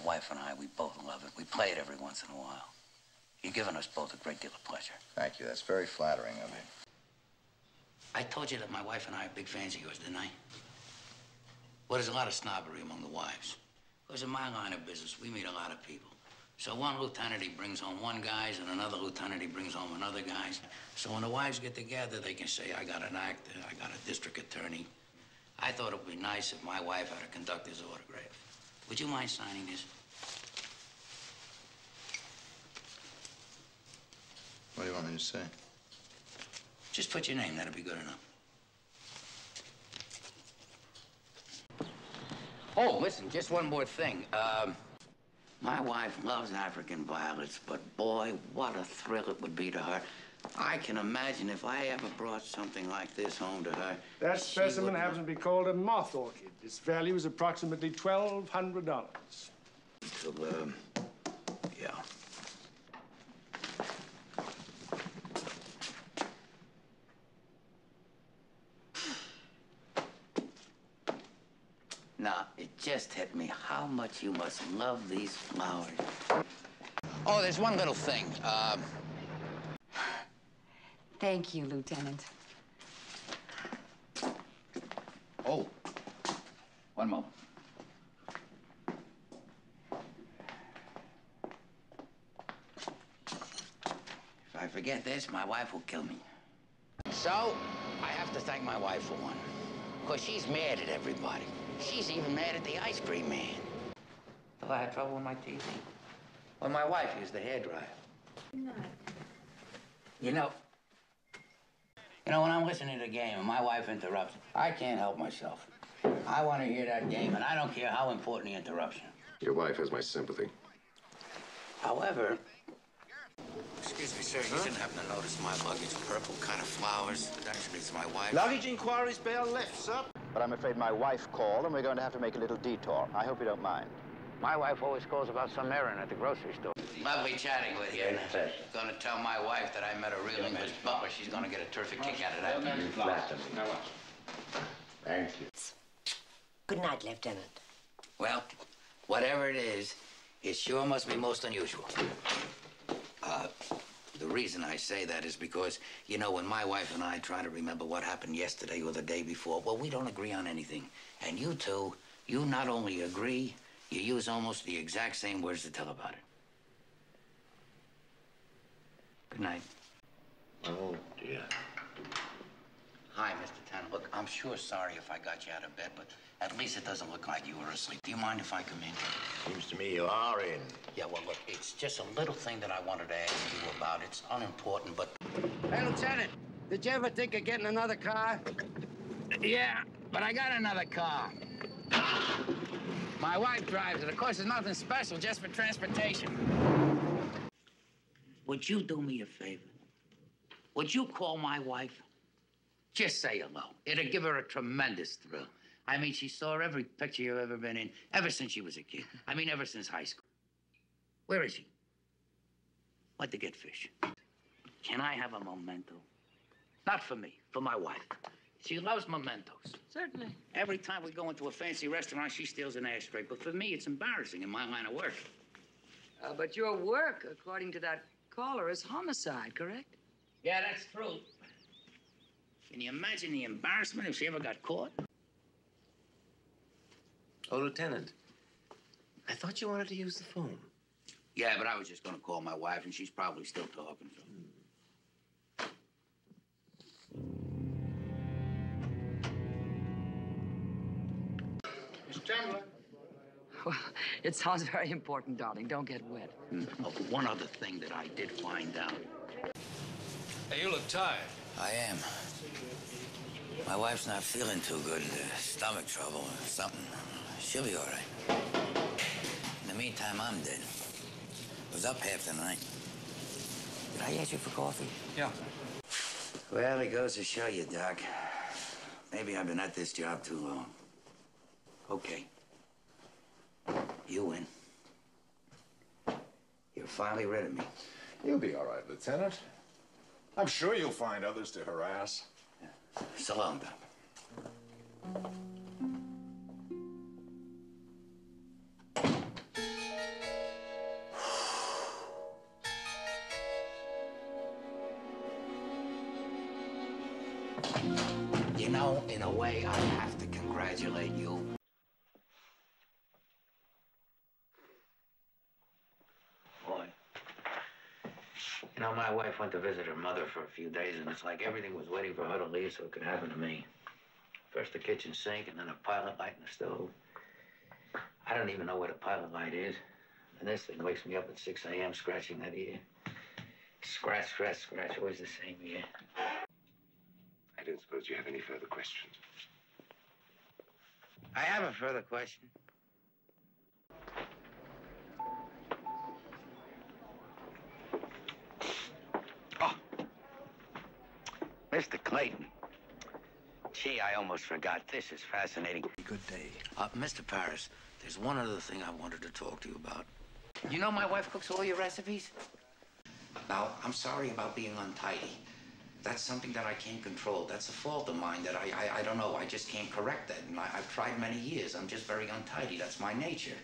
wife and I, we both love it. We play it every once in a while. You've given us both a great deal of pleasure. Thank you. That's very flattering of you. I told you that my wife and I are big fans of yours, didn't I? Well, there's a lot of snobbery among the wives. Because in my line of business, we meet a lot of people. So one lieutenant, he brings home one guys, and another lieutenant, he brings home another guys. So when the wives get together, they can say, I got an actor, I got a district attorney. I thought it would be nice if my wife had a conductor's autograph. Would you mind signing this? What do you want me to say? Just put your name, that'll be good enough. Oh, listen, just one more thing. My wife loves African violets, but boy, what a thrill it would be to her. I can imagine if I ever brought something like this home to her. That specimen happens to be called a moth orchid. Its value is approximately $1,200. So, yeah. Now, it just hit me how much you must love these flowers. Oh, there's one little thing. Thank you, Lieutenant. Oh, one moment. If I forget this, my wife will kill me. So, I have to thank my wife for one. Because she's mad at everybody. She's even mad at the ice cream man. Well, I had trouble with my TV. Well, my wife used the hairdryer. No. You know, when I'm listening to the game and my wife interrupts, I can't help myself. I want to hear that game, and I don't care how important the interruption. Your wife has my sympathy. However, excuse me, sir, you didn't happen to notice my luggage, purple kind of flowers. Actually, it's my wife. Luggage inquiries bell left, sir. But I'm afraid my wife called, and we're going to have to make a little detour. I hope you don't mind. My wife always calls about some errand at the grocery store. Lovely chatting with you. Gonna tell my wife that I met a real English butler. She's gonna get a terrific kick out of that. You flatter me. Thank you. Good night, Lieutenant. Well, whatever it is, it sure must be most unusual. The reason I say that is because, you know, when my wife and I try to remember what happened yesterday or the day before, well, we don't agree on anything. And you two, you not only agree, you use almost the exact same words to tell about it. Good night. Oh, dear. Hi, Mr. Tanner. Look, I'm sure sorry if I got you out of bed, but at least it doesn't look like you were asleep. Do you mind if I come in? Seems to me you are in. Yeah, well, look, it's just a little thing that I wanted to ask you about. It's unimportant, but... Hey, Lieutenant, did you ever think of getting another car? Yeah, but I got another car. My wife drives it. Of course, it's nothing special, just for transportation. Would you do me a favor? Would you call my wife? Just say hello. It'll give her a tremendous thrill. I mean, she saw every picture you've ever been in, ever since she was a kid. I mean, ever since high school. Where is she? Went to get fish. Can I have a memento? Not for me, for my wife. She loves mementos. Certainly. Every time we go into a fancy restaurant, she steals an ashtray. But for me, it's embarrassing in my line of work. But your work, according to that caller, is homicide, correct? Yeah, that's true. Can you imagine the embarrassment if she ever got caught? Oh, Lieutenant, I thought you wanted to use the phone. Yeah, but I was just going to call my wife, and she's probably still talking. So. Miss Chandler. Well, it sounds very important, darling. Don't get wet. Oh, one other thing that I did find out. Hey, you look tired. I am. My wife's not feeling too good. Stomach trouble or something. She'll be all right. In the meantime, I'm dead. Was up half the night. Did I ask you for coffee? Yeah. Well, it goes to show you, Doc. Maybe I've been at this job too long. Okay. You win. You're finally rid of me. You'll be all right, Lieutenant. I'm sure you'll find others to harass. So long, Doc. know, in a way, I have to congratulate you. Boy. You know, my wife went to visit her mother for a few days, and it's like everything was waiting for her to leave so it could happen to me. First the kitchen sink, and then a pilot light in the stove. I don't even know what a pilot light is. And this thing wakes me up at 6 a.m. scratching that ear. Scratch, scratch, scratch, always the same ear. I don't suppose you have any further questions. I have a further question. Oh. Mr. Clayton. Gee, I almost forgot. This is fascinating. Good day. Mr. Paris, there's one other thing I wanted to talk to you about. You know my wife cooks all your recipes? Now, I'm sorry about being untidy. That's something that I can't control. That's a fault of mine that I don't know. I just can't correct that. And I've tried many years. I'm just very untidy. That's my nature.